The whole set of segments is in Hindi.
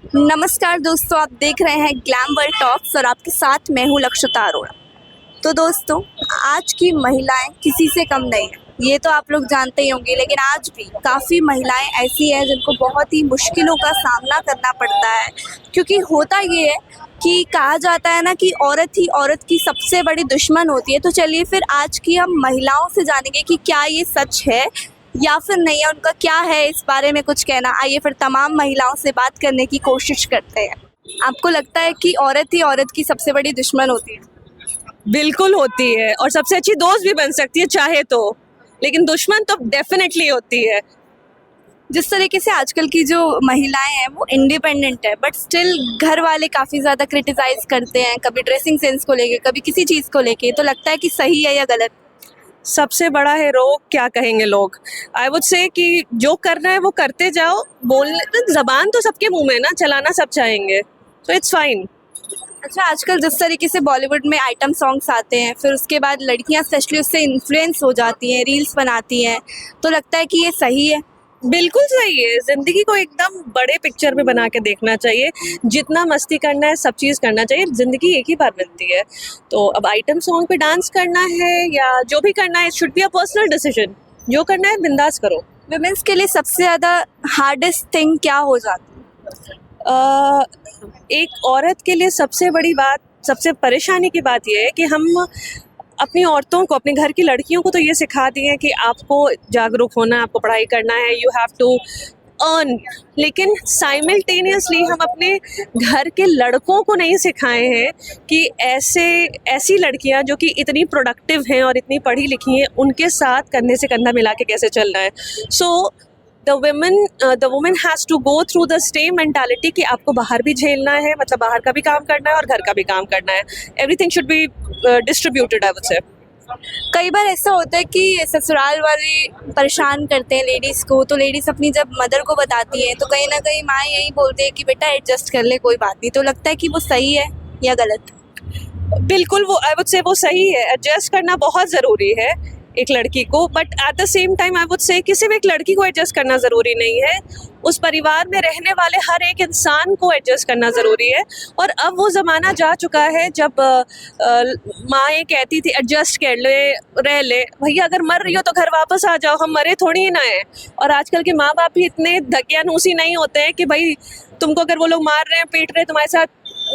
नमस्कार दोस्तों, आप देख रहे हैं ग्लैम वर्ल्ड टॉक्स और आपके साथ मैं हूँ लक्षिता अरोड़ा। तो दोस्तों, आज की महिलाएं किसी से कम नहीं है, ये तो आप लोग जानते ही होंगे। लेकिन आज भी काफ़ी महिलाएं ऐसी हैं जिनको बहुत ही मुश्किलों का सामना करना पड़ता है, क्योंकि होता ये है कि कहा जाता है ना कि औरत ही औरत की सबसे बड़ी दुश्मन होती है। तो चलिए फिर आज की हम महिलाओं से जानेंगे कि क्या ये सच है या फिर नहीं है, उनका क्या है इस बारे में कुछ कहना। आइए फिर तमाम महिलाओं से बात करने की कोशिश करते हैं। आपको लगता है कि औरत ही औरत की सबसे बड़ी दुश्मन होती है? बिल्कुल होती है, और सबसे अच्छी दोस्त भी बन सकती है चाहे तो, लेकिन दुश्मन तो डेफिनेटली होती है। जिस तरीके से आजकल की जो महिलाएं हैं वो इंडिपेंडेंट है, बट स्टिल घर वाले काफ़ी ज़्यादा क्रिटिसाइज करते हैं, कभी ड्रेसिंग सेंस को लेके, कभी किसी चीज़ को लेके। तो लगता है कि सही है या गलत? सबसे बड़ा है रोग, क्या कहेंगे लोग। आई वुड से कि जो करना है वो करते जाओ। बोलने जबान तो सबके मुंह में ना, चलाना सब चाहेंगे, तो इट्स फाइन। अच्छा, आजकल जिस तरीके से बॉलीवुड में आइटम सॉन्ग्स आते हैं, फिर उसके बाद लड़कियां स्पेशली उससे इन्फ्लुएंस हो जाती हैं, रील्स बनाती हैं, तो लगता है कि ये सही है? बिल्कुल सही है। जिंदगी को एकदम बड़े पिक्चर में बना के देखना चाहिए। जितना मस्ती करना है, सब चीज़ करना चाहिए। जिंदगी एक ही बार मिलती है, तो अब आइटम सॉन्ग पे डांस करना है या जो भी करना है, it should be a personal decision. जो करना है बिंदास करो। वुमेन्स के लिए सबसे ज़्यादा हार्डेस्ट थिंग क्या हो जाती है? एक औरत के लिए सबसे बड़ी बात, सबसे परेशानी की बात यह है कि हम अपनी औरतों को, अपने घर की लड़कियों को तो ये सिखा दिए हैं कि आपको जागरूक होना है, आपको पढ़ाई करना है, यू हैव टू अर्न। लेकिन साइमल्टेनियसली हम अपने घर के लड़कों को नहीं सिखाए हैं कि ऐसी लड़कियां जो कि इतनी प्रोडक्टिव हैं और इतनी पढ़ी लिखी हैं, उनके साथ कंधे से कंधा मिला के कैसे चलना है। सो the woman has to go through the same mentality कि आपको बाहर भी झेलना है, मतलब बाहर का भी काम करना है और घर का भी काम करना है। Everything should be distributed, I would say. कई बार ऐसा होता है कि ससुराल वाले परेशान करते हैं लेडीज़ को, तो लेडीज़ अपनी जब मदर को बताती है तो कहीं ना कहीं माँ यही बोलते हैं कि बेटा एडजस्ट कर ले, कोई बात नहीं। तो लगता है कि वो सही है या गलत? बिल्कुल, वो आई वुड से वो सही है। एडजस्ट करना बहुत ज़रूरी है एक लड़की को, but at the same time I would say किसी भी एक लड़की को एडजस्ट करना ज़रूरी नहीं है। उस परिवार में रहने वाले हर एक इंसान को एडजस्ट करना ज़रूरी है। और अब वो ज़माना जा चुका है जब माँ ये कहती थी एडजस्ट कर ले, रह ले। भैया अगर मर रही हो तो घर वापस आ जाओ, हम मरे थोड़ी ही ना है। और आजकल के माँ बाप भी इतने धकियानूसी नहीं होते हैं कि भाई तुमको अगर वो लोग मार रहे हैं, पीट रहे हैं, तुम्हारे साथ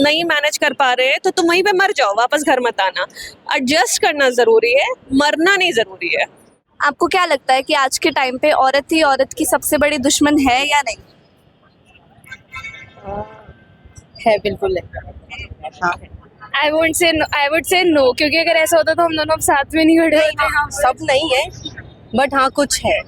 नहीं मैनेज कर पा रहे हैं तो तुम वहीं पे मर जाओ, वापस घर मत आना। एडजस्ट करना ज़रूरी है, मरना नहीं ज़रूरी है। आपको क्या लगता है कि आज के टाइम पे औरत ही औरत की सबसे बड़ी दुश्मन है या नहीं? है, बिल्कुल है। हाँ, आई वुड से नो, क्योंकि अगर ऐसा होता तो हम दोनों अब साथ में नहीं खड़े होते। हाँ, सब नहीं है, बट हाँ कुछ है।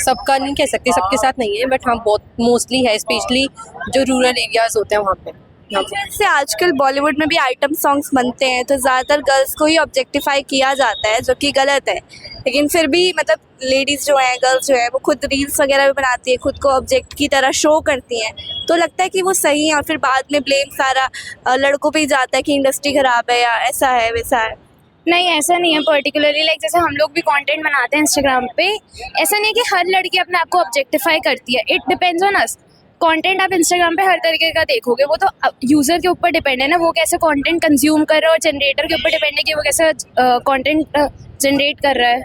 सबका नहीं कह सकते, सबके साथ नहीं है, बट हाँ बहुत मोस्टली है, स्पेशली जो रूरल एरियाज होते हैं वहाँ पे। जैसे आजकल बॉलीवुड में भी आइटम सॉन्ग्स बनते हैं तो ज़्यादातर गर्ल्स को ही ऑब्जेक्टिफाई किया जाता है, जो कि गलत है। लेकिन फिर भी मतलब लेडीज़ जो हैं, गर्ल्स जो है, वो खुद रील्स वगैरह भी बनाती है, खुद को ऑब्जेक्ट की तरह शो करती हैं। तो लगता है कि वो सही है और फिर बाद में ब्लेम सारा लड़कों पे ही जाता है कि इंडस्ट्री ख़राब है या ऐसा है वैसा है। नहीं, ऐसा नहीं है। पर्टिकुलरली लाइक जैसे हम लोग भी कंटेंट बनाते हैं इंस्टाग्राम पे, ऐसा नहीं है कि हर लड़की अपने आप को ऑब्जेक्टिफाई करती है। It depends on us. Content आप इंस्टाग्राम पे हर तरीके का देखोगे, वो तो यूज़र के ऊपर डिपेंड है ना, वो कैसे कंटेंट कंज्यूम कर रहा है, और जनरेटर के ऊपर डिपेंड है कि वो कैसे कंटेंट जनरेट कर रहा है।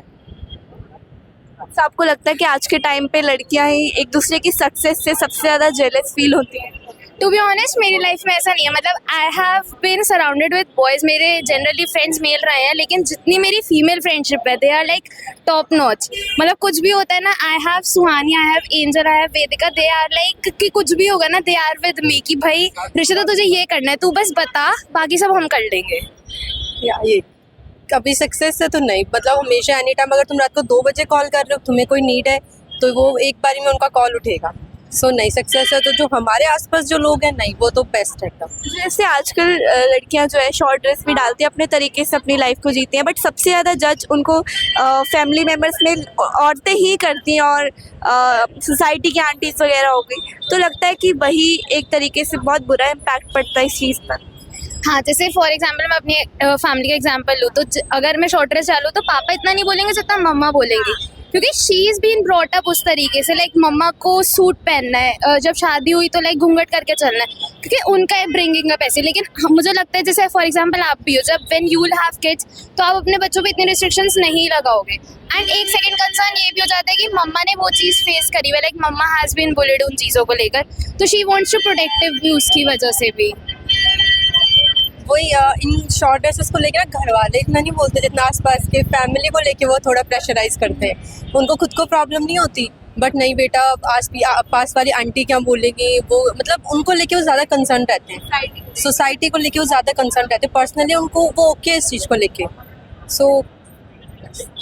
तो आपको लगता है कि आज के टाइम पे लड़कियां ही एक दूसरे की सक्सेस से सबसे ज़्यादा जेलस फील होती हैं? टू बी ऑनेस्ट, मेरी लाइफ में ऐसा नहीं है। मतलब I have been surrounded with boys, मेरे जनरली फ्रेंड्स मेल रहे हैं, लेकिन जितनी मेरी फीमेल फ्रेंडशिप है, they are like top notch. मतलब कुछ भी होता है ना, I have Suhani, I have Angel, I have Vedika, they are like कि कुछ भी होगा ना, दे आर विद मी कि भाई रिश्ता तुझे ये करना है, तू बस बता, बाकी सब हम कर लेंगे। या ये कभी सक्सेस है तो नहीं, मतलब हमेशा एनी टाइम अगर तुम रात को 2 बजे कॉल कर रहे हो, तुम्हें कोई नीड है तो वो एक बारी में उनका कॉल उठेगा। सो नहीं सक्सेस है तो जो हमारे आसपास जो लोग हैं, नहीं, वो तो बेस्ट है एकदम। जैसे आजकल लड़कियां जो है शॉर्ट ड्रेस भी डालती हैं, अपने तरीके से अपनी लाइफ को जीती हैं, बट सबसे ज़्यादा जज उनको फैमिली मेम्बर्स में औरतें ही करती हैं और सोसाइटी की आंटीज वगैरह हो गई। तो लगता है कि वही एक तरीके से बहुत बुरा इम्पैक्ट पड़ता है इस चीज़ पर। हाँ, जैसे फॉर एग्जांपल मैं अपनी फैमिली का एग्जांपल लूँ तो अगर मैं शॉर्ट ड्रेस डालूँ तो पापा इतना नहीं बोलेंगे जितना मम्मा बोलेंगी। क्योंकि she is been brought up उस तरीके से, लाइक मम्मा को सूट पहनना है, जब शादी हुई तो लाइक घूंघट करके चलना है, क्योंकि उनका है ब्रिंगिंग अप ऐसे। लेकिन मुझे लगता है जैसे फॉर एग्जांपल आप भी हो, जब when you will have kids तो आप अपने बच्चों पे इतने रिस्ट्रिक्शंस नहीं लगाओगे। एंड एक सेकंड कंसर्न ये भी हो जाता है कि मम्मा ने वो चीज़ फेस करी हुई, like mamma has been bullied उन चीज़ों को लेकर, तो शी वांट्स टू प्रोटेक्टिव भी उसकी वजह से भी। वही इन शॉर्ट ड्रेसेस को लेकर घर वाले इतना नहीं बोलते जितना आसपास के फैमिली को लेके वो थोड़ा प्रेशराइज करते हैं। उनको खुद को प्रॉब्लम नहीं होती, बट नहीं बेटा पास वाली आंटी क्या बोलेगी, वो मतलब उनको लेके वो ज़्यादा कंसर्न रहते हैं, सोसाइटी को लेके वो ज़्यादा कंसर्न रहते हैं। पर्सनली उनको वो ओके है इस चीज़ को लेके। सो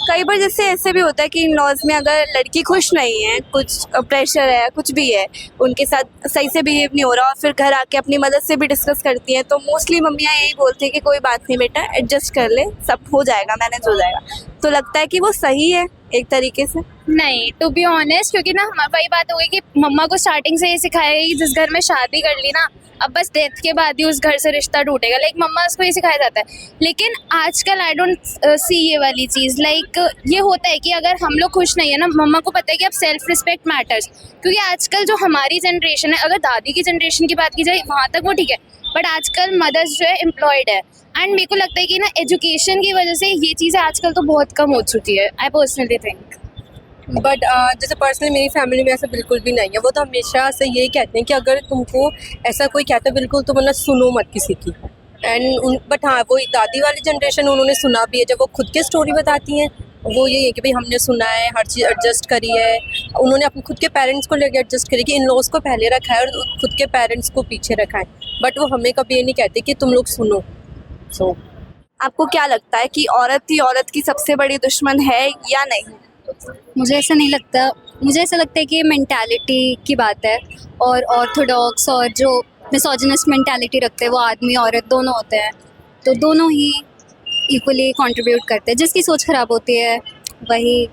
कई बार जैसे ऐसे भी होता है कि इन लॉज में अगर लड़की खुश नहीं है, कुछ प्रेशर है, कुछ भी है, उनके साथ सही से बिहेव नहीं हो रहा और फिर घर आके अपनी मदद से भी डिस्कस करती हैं, तो मोस्टली मम्मियाँ यही बोलती हैं कि कोई बात नहीं बेटा, एडजस्ट कर ले, सब हो जाएगा, मैनेज हो जाएगा। तो लगता है कि वो सही है एक तरीके से। नहीं, टू बी ऑनेस्ट, क्योंकि ना वही बात हो गई कि मम्मा को स्टार्टिंग से ये सिखाया गया कि जिस घर में शादी कर ली ना, अब बस डेथ के बाद ही उस घर से रिश्ता टूटेगा, लाइक मम्मा उसको ये सिखाया जाता है। लेकिन आजकल आई डोंट सी ये वाली चीज़, लाइक ये होता है कि अगर हम लोग खुश नहीं है ना, मम्मा को पता है कि अब सेल्फ रिस्पेक्ट मैटर्स, क्योंकि आजकल जो हमारी जनरेशन है, अगर दादी की जनरेशन की बात की जाए वहाँ तक वो ठीक है, बट आजकल मदर्स जो है एम्प्लॉयड है, एंड मेरे को लगता है कि ना एजुकेशन की वजह से ये चीज़ें आजकल तो बहुत कम हो चुकी है, आई पर्सनली थिंक। बट जैसे पर्सनली मेरी फैमिली में ऐसा बिल्कुल भी नहीं है। वो तो हमेशा से यही कहते हैं कि अगर तुमको ऐसा कोई कहता है बिल्कुल तो मतलब सुनो मत किसी की। बट हाँ, वो दादी वाली जनरेशन उन्होंने सुना भी है, जब वो खुद की स्टोरी बताती हैं वो यही है कि भाई हमने सुना है, हर चीज़ एडजस्ट करी है, उन्होंने अपने खुद के पेरेंट्स को लेकर एडजस्ट करी कि इन लॉज को पहले रखा है और खुद के पेरेंट्स को पीछे रखा है। बट वो हमें कभी ये नहीं कहते कि तुम लोग सुनो। सो आपको क्या लगता है कि औरत ही औरत की सबसे बड़ी दुश्मन है या नहीं? मुझे ऐसा नहीं लगता। मुझे ऐसा लगता है कि ये मेंटालिटी की बात है, और ऑर्थोडॉक्स और जो मिसोजिनिस्ट मेंटालिटी रखते हैं वो आदमी औरत दोनों होते हैं, तो दोनों ही इक्वली कंट्रीब्यूट करते हैं। जिसकी सोच ख़राब होती है वही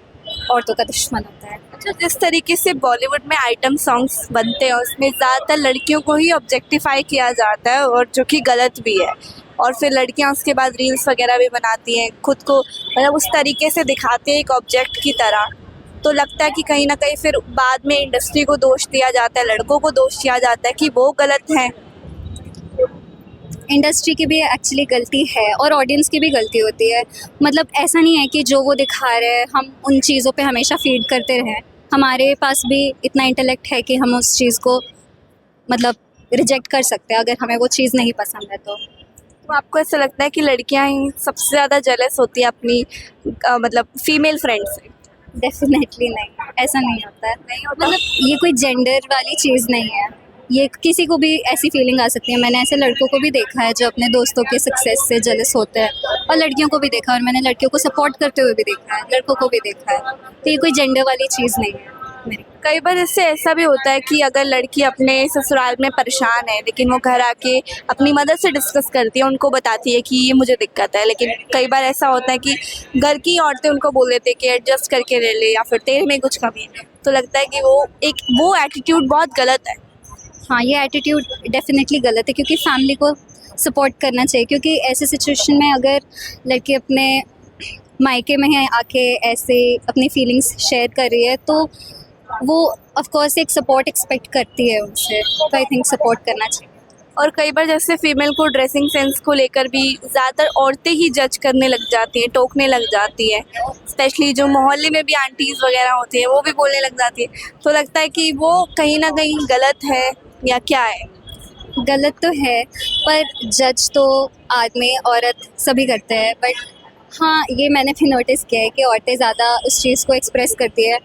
औरतों का दुश्मन होता है। अच्छा, जिस तरीके से बॉलीवुड में आइटम सॉन्ग्स बनते हैं उसमें ज़्यादातर लड़कियों को ही ऑब्जेक्टिफाई किया जाता है, और जो कि गलत भी है, और फिर लड़कियां उसके बाद रील्स वगैरह भी बनाती हैं, खुद को मतलब उस तरीके से दिखाती हैं एक ऑब्जेक्ट की तरह। तो लगता है कि कहीं ना कहीं फिर बाद में इंडस्ट्री को दोष दिया जाता है, लड़कों को दोष दिया जाता है कि वो गलत हैं। इंडस्ट्री की भी एक्चुअली गलती है और ऑडियंस की भी गलती होती है। मतलब ऐसा नहीं है कि जो वो दिखा रहे हैं हम उन चीज़ों पे हमेशा फीड करते रहें। हमारे पास भी इतना इंटेलेक्ट है कि हम उस चीज़ को मतलब रिजेक्ट कर सकते हैं अगर हमें वो चीज़ नहीं पसंद है। तो आपको ऐसा लगता है कि लड़कियां ही सबसे ज़्यादा जेलस होती है अपनी मतलब फीमेल फ्रेंड से? डेफिनेटली नहीं, ऐसा नहीं होता है। मतलब ये कोई जेंडर वाली चीज़ नहीं है, ये किसी को भी ऐसी फीलिंग आ सकती है। मैंने ऐसे लड़कों को भी देखा है जो अपने दोस्तों के सक्सेस से जेलस होते हैं, और लड़कियों को भी देखा है, और मैंने लड़कियों को सपोर्ट करते हुए भी देखा है, लड़कों को भी देखा है। तो ये कोई जेंडर वाली चीज़ नहीं है मेरी। कई बार इससे ऐसा भी होता है कि अगर लड़की अपने ससुराल में परेशान है लेकिन वो घर आके अपनी मदर से डिस्कस करती है, उनको बताती है कि ये मुझे दिक्कत है, लेकिन कई बार ऐसा होता है कि घर की औरतें उनको बोल देते हैं कि एडजस्ट करके ले ले, या फिर तेरे में कुछ कमी है। तो लगता है कि वो एटीट्यूड बहुत गलत है। हाँ, ये एटीट्यूड डेफिनेटली गलत है, क्योंकि फैमिली को सपोर्ट करना चाहिए। क्योंकि ऐसे सिचुएशन में अगर लड़की अपने मायके में है आके ऐसे अपनी फीलिंग्स शेयर कर रही है तो वो ऑफ कोर्स एक सपोर्ट एक्सपेक्ट करती है उनसे, तो आई थिंक सपोर्ट करना चाहिए। और कई बार जैसे फीमेल को ड्रेसिंग सेंस को लेकर भी ज़्यादातर औरतें ही जज करने लग जाती हैं, टोकने लग जाती हैं, स्पेशली जो मोहल्ले में भी आंटीज़ वगैरह होती हैं वो भी बोलने लग जाती है। तो लगता है कि वो कहीं ना कहीं गलत है या क्या है? गलत तो है, पर जज तो आदमी औरत सभी करते हैं। बट हाँ, ये मैंने भी नोटिस किया है कि औरतें ज़्यादा उस चीज़ को एक्सप्रेस करती है,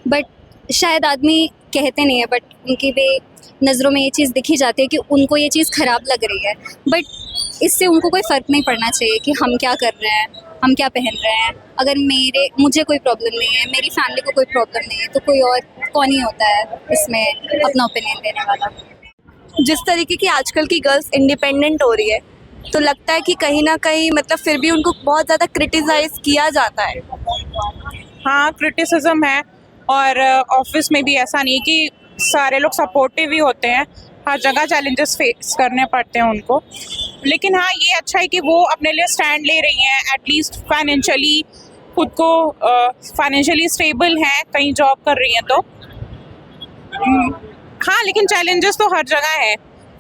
बट शायद आदमी कहते नहीं है, बट उनकी भी नज़रों में ये चीज़ दिखी जाती है कि उनको ये चीज़ ख़राब लग रही है। बट इससे उनको कोई फ़र्क नहीं पड़ना चाहिए कि हम क्या कर रहे हैं, हम क्या पहन रहे हैं। अगर मुझे कोई प्रॉब्लम नहीं है, मेरी फैमिली को कोई प्रॉब्लम नहीं है, तो कोई और कौन ही होता है इसमें अपना ओपिनियन देने वाला। जिस तरीके की आजकल की गर्ल्स इंडिपेंडेंट हो रही है, तो लगता है कि कहीं ना कहीं मतलब फिर भी उनको बहुत ज़्यादा क्रिटिसाइज़ किया जाता है। हाँ, क्रिटिसिज्म है, और ऑफिस में भी ऐसा नहीं कि सारे लोग सपोर्टिव ही होते हैं, हर जगह चैलेंजेस फेस करने पड़ते हैं उनको। लेकिन हाँ, ये अच्छा है कि वो अपने लिए स्टैंड ले रही हैं, एटलीस्ट फाइनेंशियली खुद को फाइनेंशियली स्टेबल हैं, कहीं जॉब कर रही हैं तो हाँ, लेकिन चैलेंजेस तो हर जगह है।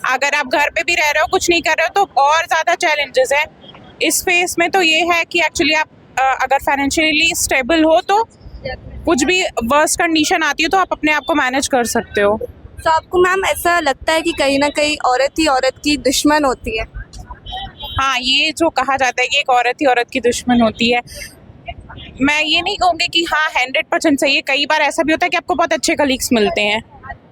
अगर आप घर पे भी रह रहे हो, कुछ नहीं कर रहे हो, तो और ज़्यादा चैलेंजेस है। इस फेस में तो ये है कि एक्चुअली आप अगर फाइनेंशियली स्टेबल हो तो कुछ भी वर्स्ट कंडीशन आती है तो आप अपने आप को मैनेज कर सकते हो। तो आपको मैम ऐसा लगता है कि कहीं ना कहीं औरत ही औरत की दुश्मन होती है? हाँ, ये जो कहा जाता है कि एक औरत ही औरत की दुश्मन होती है, मैं ये नहीं कहूँगी कि हाँ 100% सही है। कई बार ऐसा भी होता है कि आपको बहुत अच्छे कलीग्स मिलते हैं।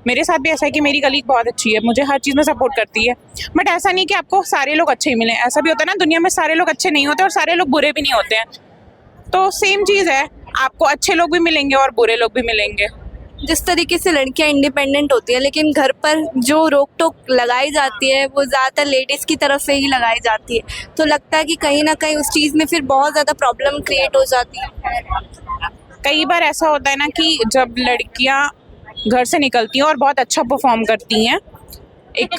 मेरे साथ भी ऐसा है कि मेरी कलीग बहुत अच्छी है, मुझे हर चीज़ में सपोर्ट करती है, बट ऐसा नहीं कि आपको सारे लोग अच्छे ही मिलें। ऐसा भी होता है ना, दुनिया में सारे लोग अच्छे नहीं होते और सारे लोग बुरे भी नहीं होते हैं। तो सेम चीज़ है, आपको अच्छे लोग भी मिलेंगे और बुरे लोग भी मिलेंगे। जिस तरीके से लड़कियां इंडिपेंडेंट होती है, लेकिन घर पर जो रोक टोक लगाई जाती है वो ज़्यादातर लेडीज़ की तरफ से ही लगाई जाती है, तो लगता है कि कहीं ना कहीं उस चीज़ में फिर बहुत ज़्यादा प्रॉब्लम क्रिएट हो जाती है। कई बार ऐसा होता है ना कि जब लड़कियां घर से निकलती हैं और बहुत अच्छा परफॉर्म करती हैं, एक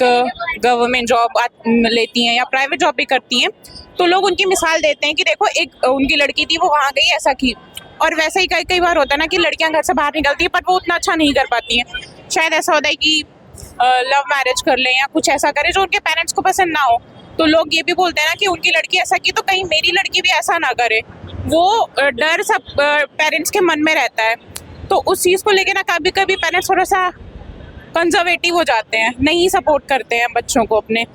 गवर्नमेंट जॉब लेती हैं या प्राइवेट जॉब भी करती हैं, तो लोग उनकी मिसाल देते हैं कि देखो एक उनकी लड़की थी, वो वहाँ गई, ऐसा की। और वैसे ही कई बार होता है ना कि लड़कियां घर से बाहर निकलती हैं पर वो उतना अच्छा नहीं कर पाती हैं। शायद ऐसा होता है कि लव मैरिज कर लें या कुछ ऐसा करें जो उनके पेरेंट्स को पसंद ना हो, तो लोग ये भी बोलते हैं ना कि उनकी लड़की ऐसा की तो कहीं मेरी लड़की भी ऐसा ना करे। वो डर सब पेरेंट्स के मन में रहता है, तो उस चीज़ को लेके ना कभी कभी पेरेंट्स थोड़ा सा कंजर्वेटिव हो जाते हैं, नहीं सपोर्ट करते हैं बच्चों को अपने।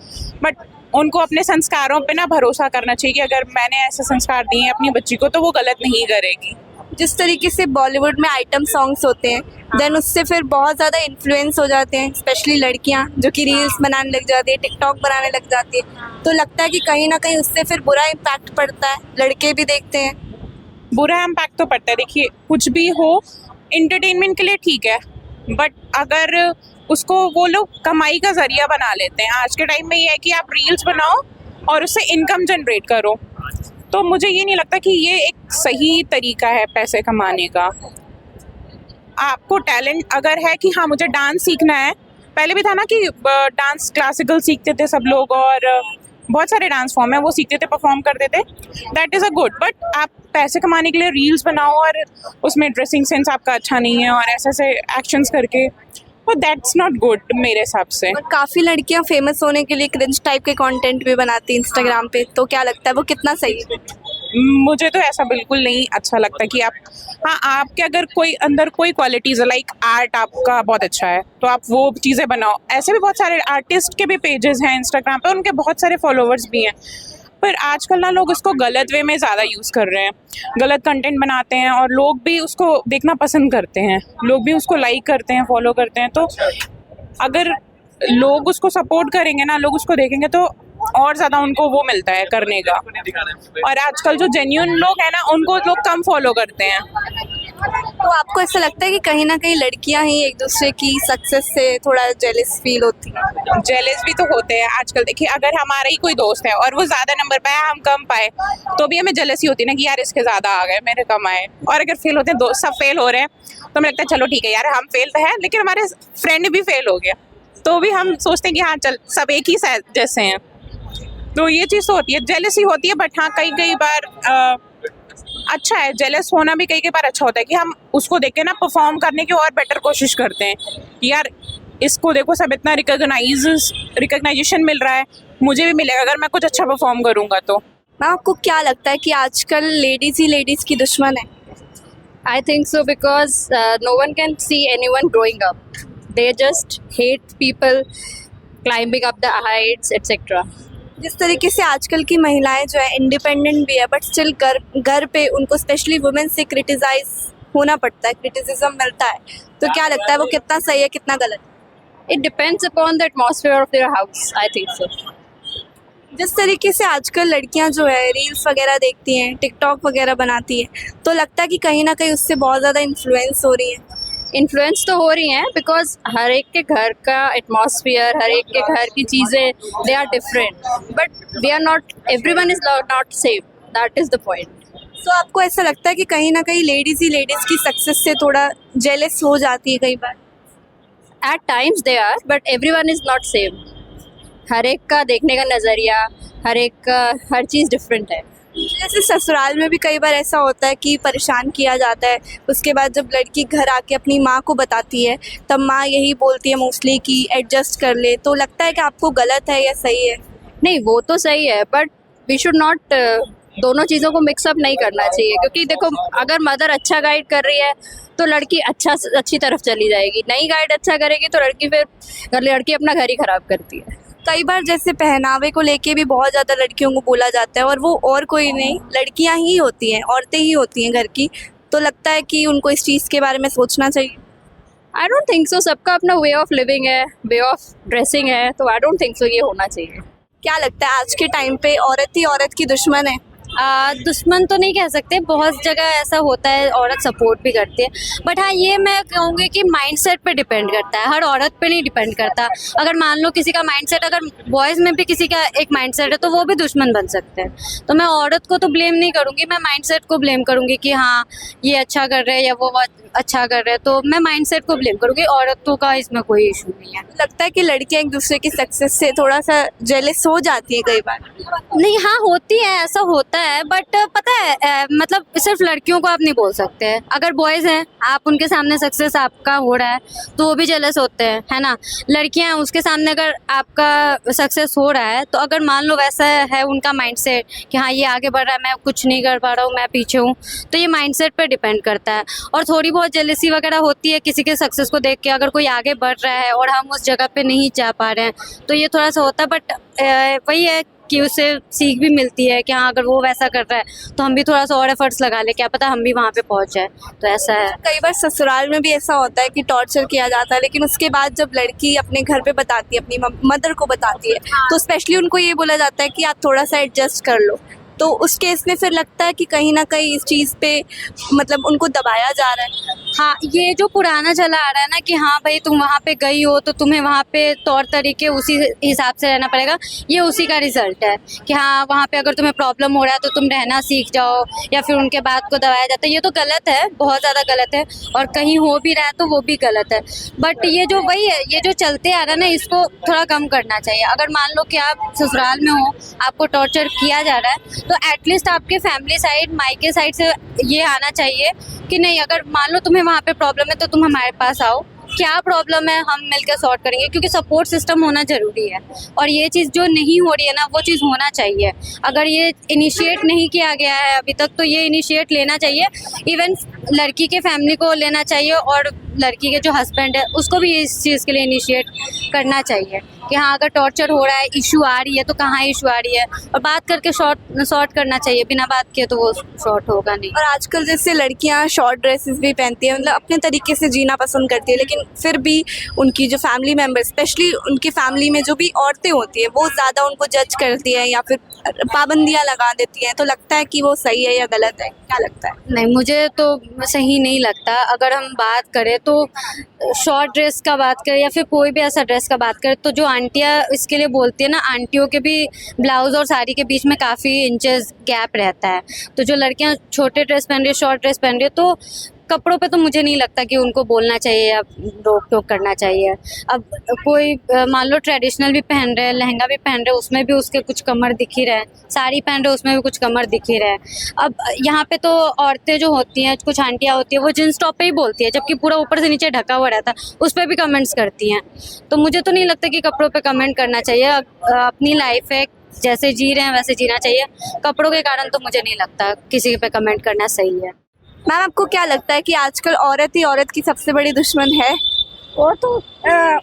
बट उनको अपने संस्कारों पे ना भरोसा करना चाहिए कि अगर मैंने ऐसे संस्कार दिए हैं अपनी बच्ची को तो वो गलत नहीं करेगी। जिस तरीके से बॉलीवुड में आइटम सॉन्ग्स होते हैं, देन उससे फिर बहुत ज़्यादा इन्फ्लुएंस हो जाते हैं, स्पेशली लड़कियां जो कि रील्स बनाने लग जाती है, टिकटॉक बनाने लग जाती है, तो लगता है कि कहीं ना कहीं उससे फिर बुरा इम्पैक्ट पड़ता है, लड़के भी देखते हैं। बुरा इम्पैक्ट तो पड़ता है। देखिए, कुछ भी हो इंटरटेनमेंट के लिए ठीक है, बट अगर उसको वो लोग कमाई का जरिया बना लेते हैं। आज के टाइम में ये है कि आप रील्स बनाओ और उससे इनकम जनरेट करो, तो मुझे ये नहीं लगता कि ये एक सही तरीका है पैसे कमाने का। आपको टैलेंट अगर है कि हाँ मुझे डांस सीखना है, पहले भी था ना कि डांस क्लासिकल सीखते थे सब लोग और बहुत सारे डांस फॉर्म है वो सीखते थे, परफॉर्म करते थे, that is a good. But आप पैसे कमाने के लिए रील्स बनाओ और उसमें ड्रेसिंग सेंस आपका अच्छा नहीं है और ऐसे एक्शंस करके, तो दैट्स नॉट गुड मेरे हिसाब से। और काफ़ी लड़कियां फेमस होने के लिए क्रिंज टाइप के कंटेंट भी बनाती हैं इंस्टाग्राम पे, तो क्या लगता है वो कितना सही है? मुझे तो ऐसा बिल्कुल नहीं अच्छा लगता कि आप, हाँ आपके अगर कोई अंदर कोई क्वालिटीज़ है, लाइक आर्ट आपका बहुत अच्छा है तो आप वो चीज़ें बनाओ। ऐसे भी बहुत सारे आर्टिस्ट के भी पेजेस हैं इंस्टाग्राम पे, उनके बहुत सारे फॉलोअर्स भी हैं, पर आजकल ना लोग उसको गलत वे में ज़्यादा यूज़ कर रहे हैं, गलत कंटेंट बनाते हैं और लोग भी उसको देखना पसंद करते हैं, लोग भी उसको लाइक करते हैं, फॉलो करते हैं। तो अगर लोग उसको सपोर्ट करेंगे ना, लोग उसको देखेंगे तो और ज़्यादा उनको वो मिलता है करने का। और आजकल जो जेन्युइन लोग हैं ना उनको लोग कम फॉलो करते हैं। तो आपको ऐसा लगता है कि कहीं ना कहीं लड़कियां ही एक दूसरे की सक्सेस से थोड़ा जेलस फील होती हैं? जेलस भी तो होते हैं आजकल। देखिए, अगर हमारा ही कोई दोस्त है और वो ज़्यादा नंबर पाए, हम कम पाए, तो भी हमें जेलसी होती है ना कि यार इसके ज़्यादा आ गए, मेरे कम आए। और अगर फेल होते हैं, दोस्त सब फेल हो रहे हैं, तो हमें लगता है चलो ठीक है यार हम फेल तो है, लेकिन हमारे फ्रेंड भी फेल हो गया, तो भी हम सोचते हैं कि हाँ चल सब एक ही जैसे हैं। तो ये चीज़ तो होती है, जेलसी होती है। बट हाँ कई बार अच्छा है, जेलस होना भी कई बार अच्छा होता है कि हम उसको देख के ना परफॉर्म करने की और बेटर कोशिश करते हैं कि यार इसको देखो सब इतना रिकग्नाइजेशन मिल रहा है, मुझे भी मिलेगा अगर मैं कुछ अच्छा परफॉर्म करूँगा तो। मैम आपको क्या लगता है कि आजकल लेडीज़ ही लेडीज़ की दुश्मन है? I think so because no one can see anyone growing up. They just hate people climbing up the heights, etc. जिस तरीके से आजकल की महिलाएं जो है इंडिपेंडेंट भी है, बट स्टिल घर पे उनको स्पेशली वुमेन से क्रिटिसाइज होना पड़ता है, क्रिटिसिज्म मिलता है, तो क्या लगता है वो कितना सही है कितना गलत? It depends upon the atmosphere of their house. I think so. जिस तरीके से आजकल लड़कियां जो है रील्स वगैरह देखती हैं, टिकटॉक वगैरह बनाती हैं, तो लगता है कि कहीं ना कहीं उससे बहुत ज़्यादा इन्फ्लुएंस हो रही है। इन्फ्लुएंस तो हो रही हैं बिकॉज हर एक के घर का एटमॉस्फेयर, हर एक के घर की चीज़ें they are different, but we are not, everyone is not same, that is the point. तो आपको ऐसा लगता है कि कहीं ना कहीं लेडीज़ ही लेडीज़ की सक्सेस से थोड़ा जेलस हो जाती है कई बार? At times they are, but everyone is not same. हर एक का देखने का नज़रिया, हर एक का हर चीज़ डिफरेंट है। जैसे ससुराल में भी कई बार ऐसा होता है कि परेशान किया जाता है, उसके बाद जब लड़की घर आके अपनी माँ को बताती है तब माँ यही बोलती है मोस्टली कि एडजस्ट कर ले, तो लगता है कि आपको गलत है या सही है? नहीं, वो तो सही है, बट वी शुड नॉट दोनों चीज़ों को मिक्सअप नहीं करना चाहिए, क्योंकि देखो अगर मदर अच्छा गाइड कर रही है तो लड़की अच्छी तरफ चली जाएगी, नहीं गाइड अच्छा करेगी तो लड़की अपना घर ही खराब करती है। कई बार जैसे पहनावे को लेके भी बहुत ज़्यादा लड़कियों को बोला जाता है, और वो और कोई नहीं, लड़कियां ही होती हैं, औरतें ही होती हैं घर की, तो लगता है कि उनको इस चीज़ के बारे में सोचना चाहिए। आई डोंट थिंक सो, सबका अपना वे ऑफ लिविंग है, वे ऑफ ड्रेसिंग है, तो आई डोंट थिंक सो ये होना चाहिए। क्या लगता है आज के टाइम पे औरत ही औरत की दुश्मन है? दुश्मन तो नहीं कह सकते, बहुत जगह ऐसा होता है, औरत सपोर्ट भी करती है, बट हाँ ये मैं कहूँगी कि माइंडसेट पे डिपेंड करता है, हर औरत पे नहीं डिपेंड करता। अगर मान लो किसी का माइंडसेट, अगर बॉयज़ में भी किसी का एक माइंडसेट है तो वो भी दुश्मन बन सकते हैं। तो मैं औरत को तो ब्लेम नहीं करूँगी, मैं माइंडसेट को ब्लेम करूँगी कि हाँ ये अच्छा कर रहे हैं या वो अच्छा कर रहे हैं, तो मैं माइंडसेट को ब्लेम करूँगी, औरतों का इसमें कोई इशू नहीं है। लगता है कि लड़कियां एक दूसरे की सक्सेस से थोड़ा सा जेलस हो जाती है कई बार। नहीं, हाँ होती है, ऐसा होता है, बट पता है मतलब सिर्फ लड़कियों को आप नहीं बोल सकते हैं, अगर बॉयज़ हैं आप उनके सामने सक्सेस आपका हो रहा है तो वो भी जेलस होते हैं, है ना। लड़कियां हैं उसके सामने अगर आपका सक्सेस हो रहा है, तो अगर मान लो वैसा है उनका माइंडसेट कि हाँ ये आगे बढ़ रहा है, मैं कुछ नहीं कर पा रहा हूँ, मैं पीछे हूँ, तो ये माइंडसेट पर डिपेंड करता है। और थोड़ी बहुत जेलसी वगैरह होती है किसी के सक्सेस को देख के, अगर कोई आगे बढ़ रहा है और हम उस जगह पे नहीं जा पा रहे हैं तो ये थोड़ा सा होता है, बट वही है कि उससे सीख भी मिलती है कि हाँ अगर वो वैसा कर रहा है तो हम भी थोड़ा सा और एफर्ट्स लगा ले, क्या पता हम भी वहाँ पे पहुँच जाए, तो ऐसा है। कई बार ससुराल में भी ऐसा होता है कि टॉर्चर किया जाता है, लेकिन उसके बाद जब लड़की अपने घर पे बताती है, अपनी मदर को बताती है, तो स्पेशली उनको ये बोला जाता है कि आप थोड़ा सा एडजस्ट कर लो, तो उस केस में फिर लगता है कि कहीं ना कहीं इस चीज़ पे मतलब उनको दबाया जा रहा है। हाँ, ये जो पुराना चला आ रहा है ना कि हाँ भाई तुम वहाँ पे गई हो तो तुम्हें वहाँ पे तौर तरीके उसी हिसाब से रहना पड़ेगा, ये उसी का रिजल्ट है कि हाँ वहाँ पे अगर तुम्हें प्रॉब्लम हो रहा है तो तुम रहना सीख जाओ, या फिर उनके बात को दबाया जाता है। ये तो गलत है, बहुत ज़्यादा गलत है, और कहीं हो भी रहा है तो वो भी गलत है। बट ये जो वही है, ये जो चलते आ रहा है ना, इसको थोड़ा कम करना चाहिए। अगर मान लो कि आप ससुराल में हो, आपको टॉर्चर किया जा रहा है, तो एटलीस्ट आपके फैमिली साइड, मायके साइड से ये आना चाहिए कि नहीं, अगर मान लो तुम्हें वहाँ पे प्रॉब्लम है तो तुम हमारे पास आओ, क्या प्रॉब्लम है हम मिलकर सॉर्ट करेंगे, क्योंकि सपोर्ट सिस्टम होना ज़रूरी है। और ये चीज़ जो नहीं हो रही है ना, वो चीज़ होना चाहिए। अगर ये इनिशिएट नहीं किया गया है अभी तक तो ये इनिशिएट लेना चाहिए, इवन लड़की के फैमिली को लेना चाहिए, और लड़की के जो हस्बैंड है उसको भी इस चीज़ के लिए इनिशिएट करना चाहिए कि हाँ अगर टॉर्चर हो रहा है, इशू आ रही है तो कहाँ इशू आ रही है, और बात करके सॉर्ट करना चाहिए, बिना बात किए तो वो सॉर्ट होगा नहीं। और आजकल जैसे लड़कियां शॉर्ट ड्रेसेस भी पहनती है, मतलब अपने तरीके से जीना पसंद करती है, लेकिन फिर भी उनकी जो फैमिली मेम्बर, स्पेशली उनकी फैमिली में जो भी औरतें होती है, वो ज़्यादा उनको जज करती है या फिर पाबंदियां लगा देती हैं, तो लगता है कि वो सही है या गलत है? क्या लगता है? नहीं, मुझे तो सही नहीं लगता। अगर हम बात करें तो शॉर्ट ड्रेस का बात करें या फिर कोई भी ऐसा ड्रेस का बात करें, तो जो आंटियाँ इसके लिए बोलती है ना, आंटियों के भी ब्लाउज़ और साड़ी के बीच में काफ़ी इंचेस गैप रहता है। तो जो लड़कियाँ छोटे ड्रेस पहन रही है, शॉर्ट ड्रेस पहन रही है, तो कपड़ों पे तो मुझे नहीं लगता कि उनको बोलना चाहिए या रोक टोक करना चाहिए। अब कोई मान लो ट्रेडिशनल भी पहन रहे हैं, लहंगा भी पहन रहे हैं, उसमें भी उसके कुछ कमर दिख ही रहे हैं, साड़ी पहन रहे हैं उसमें भी कुछ कमर दिख ही रहे हैं। अब यहाँ पे तो औरतें जो होती हैं, कुछ आंटियाँ होती हैं, वो जींस टॉप पे ही बोलती है, जबकि पूरा ऊपर से नीचे ढका हुआ रहता है, उस पर भी कमेंट्स करती हैं। तो मुझे तो नहीं लगता कि कपड़ों पर कमेंट करना चाहिए। अपनी लाइफ है, जैसे जी रहे हैं वैसे जीना चाहिए। कपड़ों के कारण तो मुझे नहीं लगता किसी पे कमेंट करना सही है। मैम, आपको क्या लगता है कि आजकल औरत ही औरत की सबसे बड़ी दुश्मन है? वो तो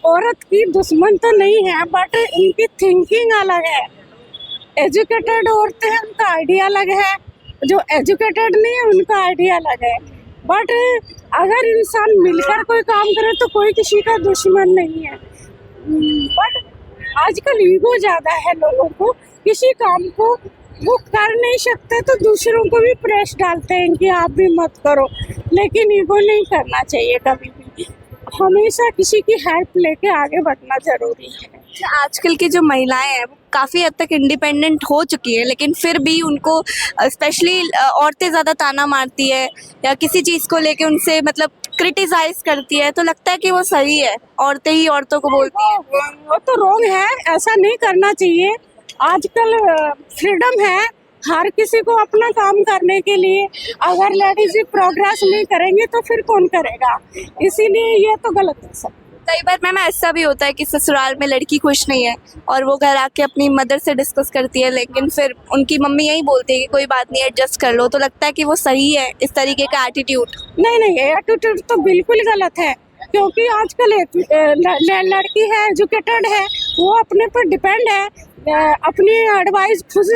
औरत की दुश्मन तो नहीं है, बट उनकी थिंकिंग अलग है। एजुकेटेड औरतें हैं, उनका आइडिया अलग है, जो एजुकेटेड नहीं है उनका आइडिया अलग है। बट अगर इंसान मिलकर कोई काम करे तो कोई किसी का दुश्मन नहीं है। बट आजकल ईगो ज़्यादा है लोगों को, किसी काम को वो कर नहीं सकते तो दूसरों को भी प्रेस डालते हैं कि आप भी मत करो, लेकिन ईगो नहीं करना चाहिए कभी भी। हमेशा किसी की हेल्प लेके आगे बढ़ना ज़रूरी है। आजकल की जो महिलाएं हैं वो काफ़ी हद तक इंडिपेंडेंट हो चुकी है, लेकिन फिर भी उनको स्पेशली औरतें ज़्यादा ताना मारती है या किसी चीज़ को लेके उनसे मतलब क्रिटिसाइज करती है, तो लगता है कि वो सही है, औरतें ही औरतों को बोलती हैं। वो तो रॉन्ग है, ऐसा नहीं करना चाहिए। आजकल फ्रीडम है, हर किसी को अपना काम करने के लिए, अगर लेडीज ही प्रोग्रेस नहीं करेंगे तो फिर कौन करेगा, इसीलिए ये तो गलत है सब। कई बार मैम ऐसा भी होता है कि ससुराल में लड़की खुश नहीं है और वो घर आके अपनी मदर से डिस्कस करती है, लेकिन फिर उनकी मम्मी यही बोलती है कि कोई बात नहीं, एडजस्ट कर लो। तो लगता है कि वो सही है इस तरीके का एटीट्यूड? नहीं, एटीट्यूड तो बिल्कुल गलत है, क्योंकि आजकल लड़की है, एजुकेटेड है, वो अपने पर डिपेंड है, अपनी एडवाइस खुद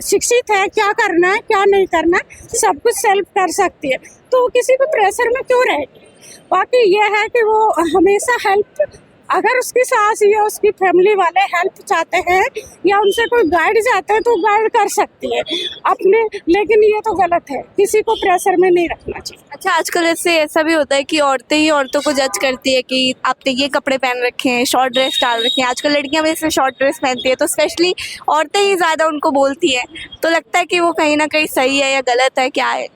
शिक्षित है, क्या करना है क्या नहीं करना है सब कुछ सेल्फ कर सकती है, तो किसी को प्रेशर में क्यों रहेगी। बाकी ये है कि वो हमेशा हेल्प, अगर उसकी सास या उसकी फैमिली वाले हेल्प चाहते हैं या उनसे कोई गाइड चाहते हैं तो गाइड कर सकती है अपने, लेकिन ये तो गलत है, किसी को प्रेशर में नहीं रखना चाहिए। अच्छा, आजकल ऐसे ऐसा भी होता है कि औरतें ही औरतों को जज करती है कि आपने ये कपड़े पहन रखे हैं, शॉर्ट ड्रेस डाल रखे हैं। आजकल लड़कियां भी ऐसे शॉर्ट ड्रेस पहनती है, तो स्पेशली औरतें ही ज़्यादा उनको बोलती हैं। तो लगता है कि वो कहीं ना कहीं सही है या गलत है, क्या है?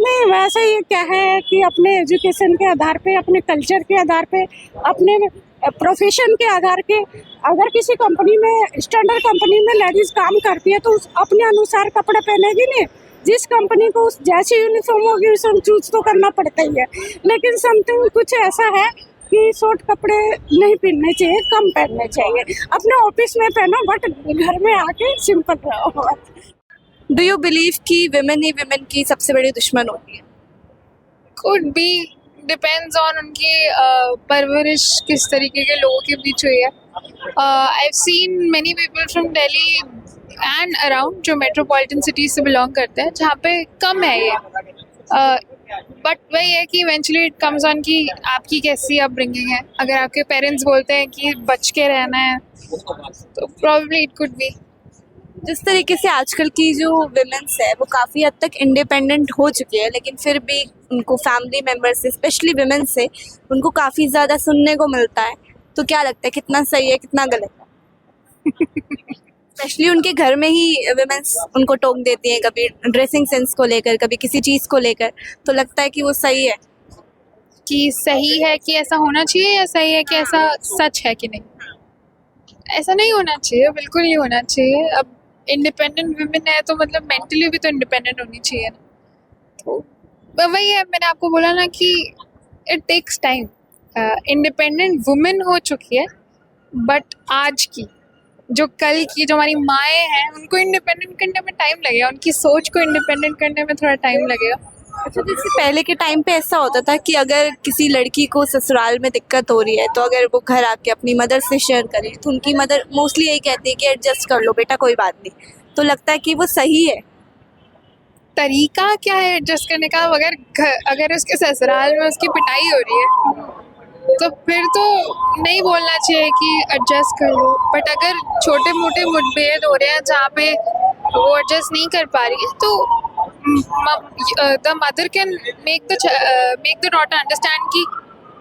नहीं, वैसे ये क्या है कि अपने एजुकेशन के आधार पे, अपने कल्चर के आधार पे, अपने प्रोफेशन के आधार के, अगर किसी कंपनी में, स्टैंडर्ड कंपनी में लेडीज काम करती है तो उस अपने अनुसार कपड़े पहनेगी नहीं, जिस कंपनी को उस जैसी यूनिफॉर्म होगी उसे चूज तो करना पड़ता ही है। लेकिन समथिंग कुछ ऐसा है कि शॉर्ट कपड़े नहीं पहनने चाहिए, कम पहनने चाहिए, अपने ऑफिस में पहनो बट घर में आके सिंपल रहो। डू यू बिलीव कि विमेन ही विमेन की सबसे बड़ी दुश्मन होती है? could be, depends on उनकी परवरिश किस तरीके के लोगों के बीच हुई है। I've seen many people from Delhi and around जो मेट्रोपॉलिटन सिटीज से बिलोंग करते हैं, जहाँ पे कम है ये, बट वही है कि इवेंचुअली इट कम्स ऑन कि आपकी कैसी अपब्रिंगिंग है। अगर आपके पेरेंट्स बोलते हैं कि बच के रहना है तो प्रॉब्ली इट कुड बी। जिस तरीके से आजकल की जो विमेन्स है वो काफ़ी हद तक इंडिपेंडेंट हो चुकी है, लेकिन फिर भी उनको फैमिली मेम्बर्स से, स्पेशली विमेन से, उनको काफ़ी ज़्यादा सुनने को मिलता है। तो क्या लगता है कितना सही है कितना गलत है? स्पेशली उनके घर में ही विमेन्स उनको टोक देती हैं, कभी ड्रेसिंग सेंस को लेकर, कभी किसी चीज़ को लेकर। तो लगता है कि वो सही है? कि सही है कि ऐसा होना चाहिए या सही है कि ऐसा सच है कि नहीं? ऐसा नहीं होना चाहिए, बिल्कुल नहीं होना चाहिए। अब इंडिपेंडेंट वुमेन है तो मतलब मेंटली भी तो इंडिपेंडेंट होनी चाहिए ना। तो वही है, मैंने आपको बोला ना कि it takes time. Independent women हो चुकी है, बट आज की जो कल की जो हमारी माएँ हैं उनको इंडिपेंडेंट करने में टाइम लगेगा, उनकी सोच को इंडिपेंडेंट करने में थोड़ा टाइम लगेगा। अच्छा, जैसे पहले के टाइम पे ऐसा होता था कि अगर किसी लड़की को ससुराल में दिक्कत हो रही है तो अगर वो घर आके अपनी मदर से शेयर करे तो उनकी मदर मोस्टली यही कहती है कि एडजस्ट कर लो बेटा, कोई बात नहीं। तो लगता है कि वो सही है? तरीका क्या है एडजस्ट करने का? अगर उसके ससुराल में उसकी पिटाई हो रही है तो फिर तो नहीं बोलना चाहिए कि एडजस्ट कर लो। बट अगर छोटे मोटे मुठभेड़ हो रहे हैं जहाँ पे वो एडजस्ट नहीं कर पा रही है तो the mother can make the daughter understand कि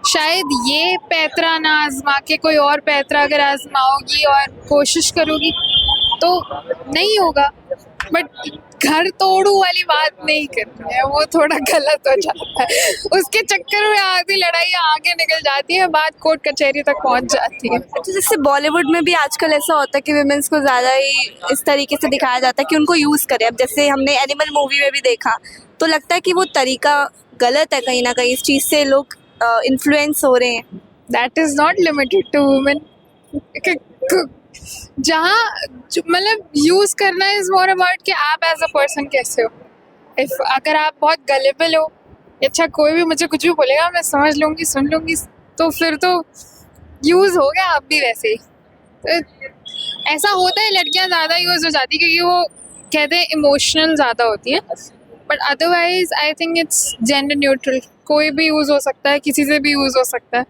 शायद ये पैतरा ना आजमा के कोई और पैतरा अगर आजमाओगी और कोशिश करोगी तो नहीं होगा। बट घर तोड़ू वाली बात नहीं करनी है, वो थोड़ा गलत हो जाता है। उसके चक्कर में आधी लड़ाई आगे निकल जाती है, बात कोर्ट कचहरी तक पहुंच जाती है। अच्छा, जैसे बॉलीवुड में भी आजकल ऐसा होता है कि विमेंस को ज़्यादा ही इस तरीके से दिखाया जाता है कि उनको यूज़ करें। अब जैसे हमने एनिमल मूवी में भी देखा, तो लगता है कि वो तरीका गलत है, कहीं ना कहीं इस चीज़ से लोग इन्फ्लुएंस हो रहे हैं। That is not limited to women. जहाँ मतलब यूज़ करना इज़ मोर अबाउट कि आप एज अ पर्सन कैसे हो। अगर आप बहुत गलेबल हो, अच्छा कोई भी मुझे कुछ भी बोलेगा मैं समझ लूँगी, सुन लूँगी, तो फिर तो यूज़ हो गया आप भी वैसे ही। तो ऐसा होता है, लड़कियाँ ज़्यादा यूज़ हो जाती क्योंकि वो कहते हैं इमोशनल ज़्यादा होती है। But otherwise I think it's gender neutral, कोई भी यूज़ हो सकता है, किसी से भी यूज़ हो सकता है।